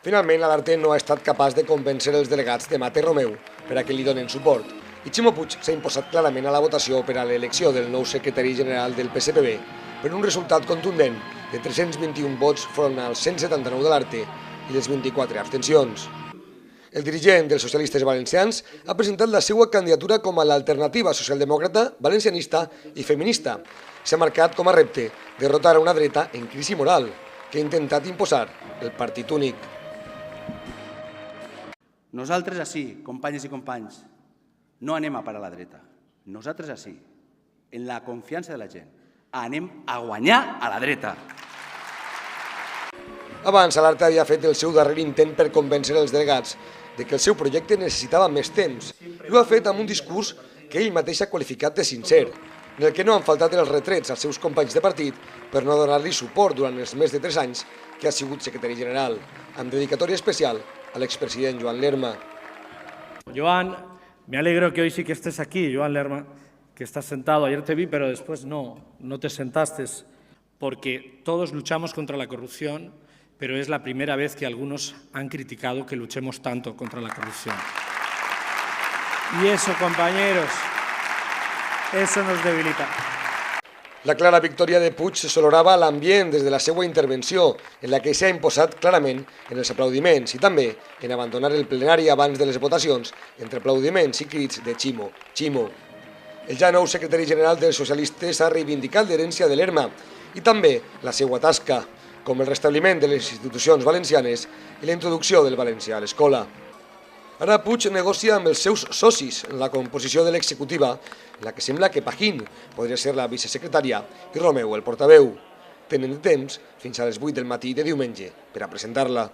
Finalment, l'Alarte no ha estat capaç de convèncer els delegats de Mata i Romeu per a que li donen suport, i Ximo Puig s'ha imposat clarament a la votació per a l'elecció del nou secretari general del PSPB per un resultat contundent de 321 vots front als 179 de l'Alarte i les 24 abstencions. El dirigent dels socialistes valencians ha presentat la seva candidatura com a l'alternativa socialdemòcrata, valencianista i feminista. S'ha marcat com a repte derrotar a una dreta en crisi moral que ha intentat imposar el partit únic. Nosaltres així, companyes i companys, no anem a parar la dreta. Nosaltres així, en la confiança de la gent, anem a guanyar a la dreta. Abans, l'Alarte havia fet el seu darrer intent per convèncer els delegats de que el seu projecte necessitava més temps, i ho ha fet amb un discurs que ell mateix ha qualificat de sincer, en el que no han faltat els retrets als seus companys de partit per no donar-li suport durant els més de 3 anys que ha sigut secretari general, amb dedicatòria especial al expresidente Joan Lerma. Joan, me alegro que hoy sí que estés aquí, Joan Lerma, que estás sentado. Ayer te vi, pero después no te sentaste, porque todos luchamos contra la corrupción, pero es la primera vez que algunos han criticado que luchemos tanto contra la corrupción. Y eso, compañeros, eso nos debilita. La clara victòria de Puig solorava l'ambient des de la seva intervenció, en la que s'ha imposat clarament en els aplaudiments i també en abandonar el plenari abans de les votacions entre aplaudiments i crits de Ximo, Ximo. El ja nou secretari general dels socialistes ha reivindicat l'herència de Lerma i també la seva tasca, com el restabliment de les institucions valencianes i la introducció del valencià a l'escola. Ara Puig negocia amb els seus socis en la composició de l'executiva, en la que sembla que Pajín podria ser la vicesecretària i Romeu el portaveu. Tenen temps fins a les 8 del matí de diumenge per a presentar-la.